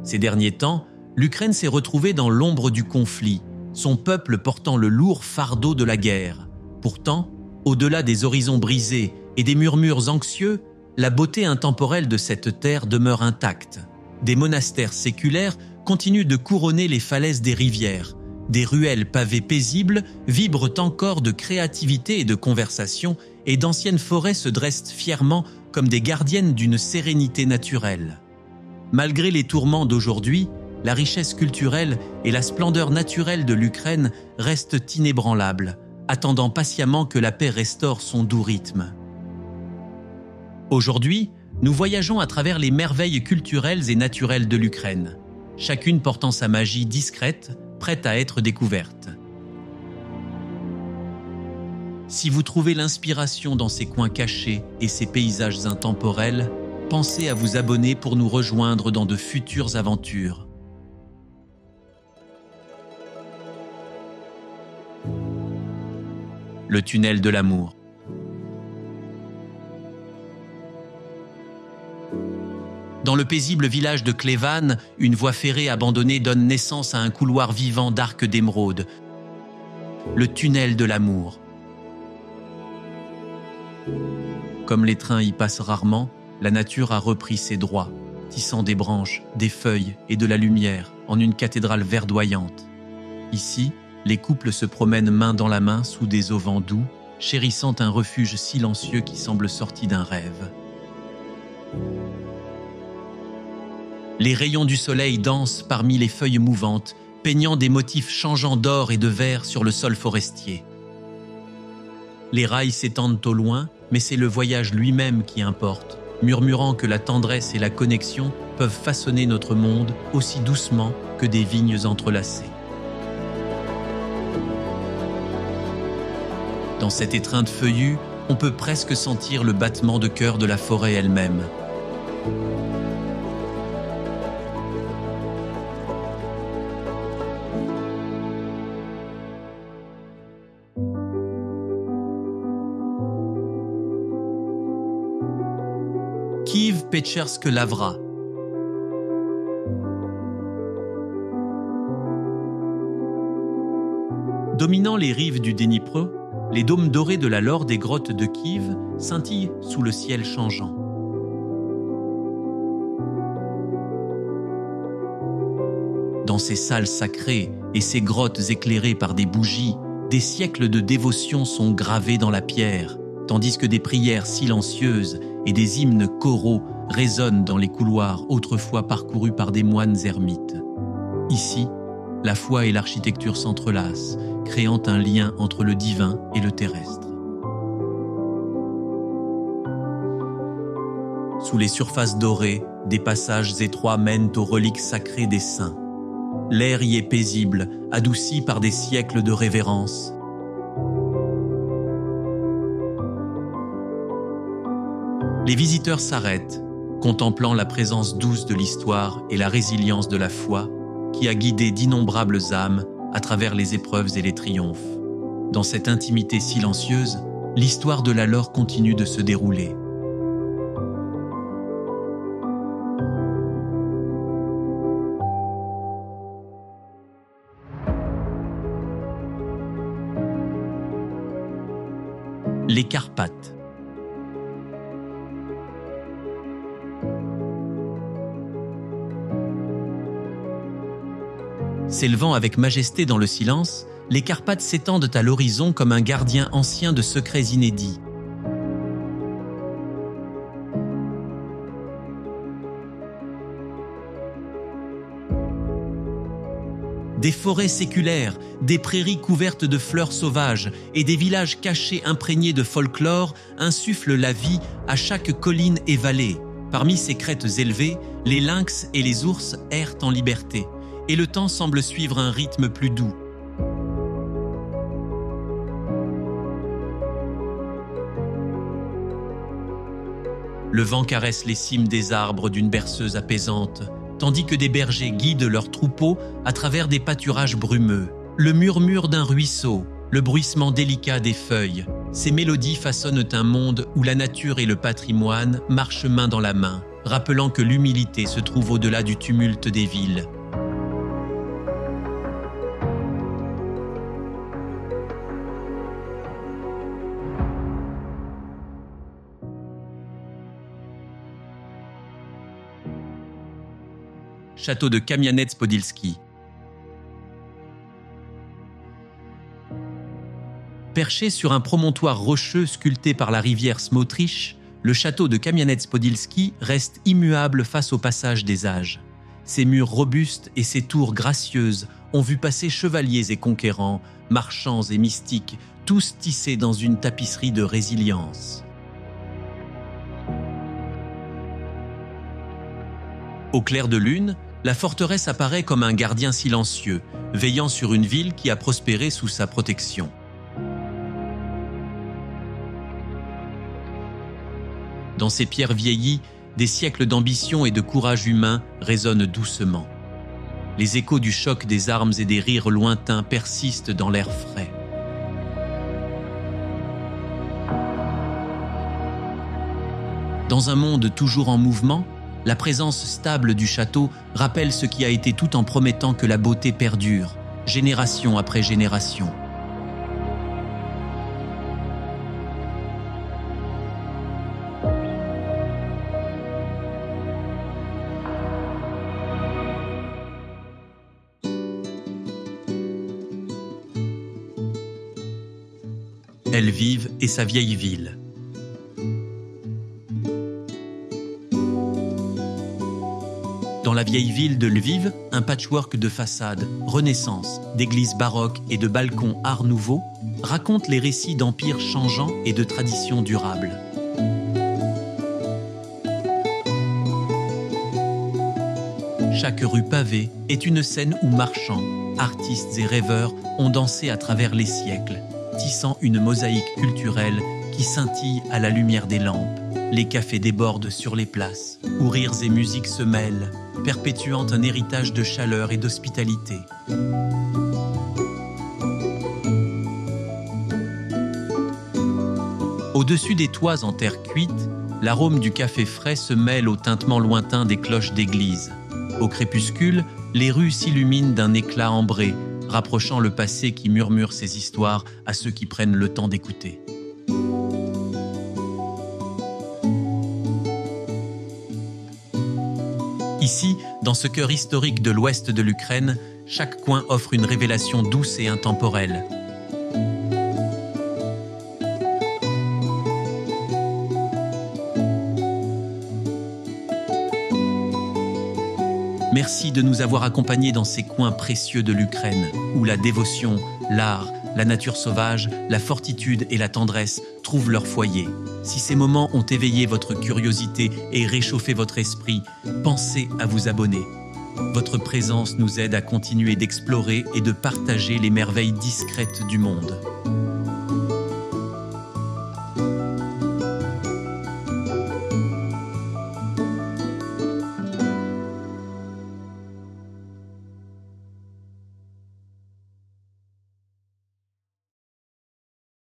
Ces derniers temps, l'Ukraine s'est retrouvée dans l'ombre du conflit, son peuple portant le lourd fardeau de la guerre. Pourtant, au-delà des horizons brisés et des murmures anxieux, la beauté intemporelle de cette terre demeure intacte. Des monastères séculaires continuent de couronner les falaises des rivières. Des ruelles pavées paisibles vibrent encore de créativité et de conversation, et d'anciennes forêts se dressent fièrement comme des gardiennes d'une sérénité naturelle. Malgré les tourments d'aujourd'hui, la richesse culturelle et la splendeur naturelle de l'Ukraine restent inébranlables, attendant patiemment que la paix restaure son doux rythme. Aujourd'hui, nous voyageons à travers les merveilles culturelles et naturelles de l'Ukraine, chacune portant sa magie discrète, prête à être découverte. Si vous trouvez l'inspiration dans ces coins cachés et ces paysages intemporels, pensez à vous abonner pour nous rejoindre dans de futures aventures. Le tunnel de l'amour. Dans le paisible village de Klevan, une voie ferrée abandonnée donne naissance à un couloir vivant d'arcs d'émeraude. Le tunnel de l'amour. Comme les trains y passent rarement, la nature a repris ses droits, tissant des branches, des feuilles et de la lumière en une cathédrale verdoyante. Ici, les couples se promènent main dans la main sous des auvents doux, chérissant un refuge silencieux qui semble sorti d'un rêve. Les rayons du soleil dansent parmi les feuilles mouvantes, peignant des motifs changeants d'or et de vert sur le sol forestier. Les rails s'étendent au loin, mais c'est le voyage lui-même qui importe, murmurant que la tendresse et la connexion peuvent façonner notre monde aussi doucement que des vignes entrelacées. Dans cette étreinte feuillue, on peut presque sentir le battement de cœur de la forêt elle-même. Kiev-Petchersk-Lavra. Dominant les rives du Dnipro, les dômes dorés de la laure des grottes de Kiev scintillent sous le ciel changeant. Dans ces salles sacrées et ces grottes éclairées par des bougies, des siècles de dévotion sont gravés dans la pierre, tandis que des prières silencieuses et des hymnes choraux résonnent dans les couloirs autrefois parcourus par des moines ermites. Ici, la foi et l'architecture s'entrelacent, créant un lien entre le divin et le terrestre. Sous les surfaces dorées, des passages étroits mènent aux reliques sacrées des saints. L'air y est paisible, adouci par des siècles de révérence. Les visiteurs s'arrêtent, contemplant la présence douce de l'histoire et la résilience de la foi qui a guidé d'innombrables âmes à travers les épreuves et les triomphes. Dans cette intimité silencieuse, l'histoire de la Laure continue de se dérouler. Les Carpates. S'élevant avec majesté dans le silence, les Carpates s'étendent à l'horizon comme un gardien ancien de secrets inédits. Des forêts séculaires, des prairies couvertes de fleurs sauvages et des villages cachés imprégnés de folklore insufflent la vie à chaque colline et vallée. Parmi ces crêtes élevées, les lynx et les ours errent en liberté, et le temps semble suivre un rythme plus doux. Le vent caresse les cimes des arbres d'une berceuse apaisante, tandis que des bergers guident leurs troupeaux à travers des pâturages brumeux. Le murmure d'un ruisseau, le bruissement délicat des feuilles, ces mélodies façonnent un monde où la nature et le patrimoine marchent main dans la main, rappelant que l'humilité se trouve au-delà du tumulte des villes. Château de Kamianets-Podilski. Perché sur un promontoire rocheux sculpté par la rivière Smotrich, le château de Kamianets-Podilski reste immuable face au passage des âges. Ses murs robustes et ses tours gracieuses ont vu passer chevaliers et conquérants, marchands et mystiques, tous tissés dans une tapisserie de résilience. Au clair de lune, la forteresse apparaît comme un gardien silencieux, veillant sur une ville qui a prospéré sous sa protection. Dans ces pierres vieillies, des siècles d'ambition et de courage humain résonnent doucement. Les échos du choc des armes et des rires lointains persistent dans l'air frais. Dans un monde toujours en mouvement, la présence stable du château rappelle ce qui a été tout en promettant que la beauté perdure, génération après génération. Lviv et sa vieille ville. Dans la vieille ville de Lviv, un patchwork de façades, renaissance, d'églises baroques et de balcons art nouveau raconte les récits d'empires changeants et de traditions durables. Chaque rue pavée est une scène où marchands, artistes et rêveurs ont dansé à travers les siècles, tissant une mosaïque culturelle qui scintille à la lumière des lampes. Les cafés débordent sur les places, où rires et musiques se mêlent, perpétuant un héritage de chaleur et d'hospitalité. Au-dessus des toits en terre cuite, l'arôme du café frais se mêle au tintement lointain des cloches d'église. Au crépuscule, les rues s'illuminent d'un éclat ambré, rapprochant le passé qui murmure ses histoires à ceux qui prennent le temps d'écouter. Ici, dans ce cœur historique de l'ouest de l'Ukraine, chaque coin offre une révélation douce et intemporelle. Merci de nous avoir accompagnés dans ces coins précieux de l'Ukraine, où la dévotion, l'art, la nature sauvage, la fortitude et la tendresse trouvent leur foyer. Si ces moments ont éveillé votre curiosité et réchauffé votre esprit, pensez à vous abonner. Votre présence nous aide à continuer d'explorer et de partager les merveilles discrètes du monde.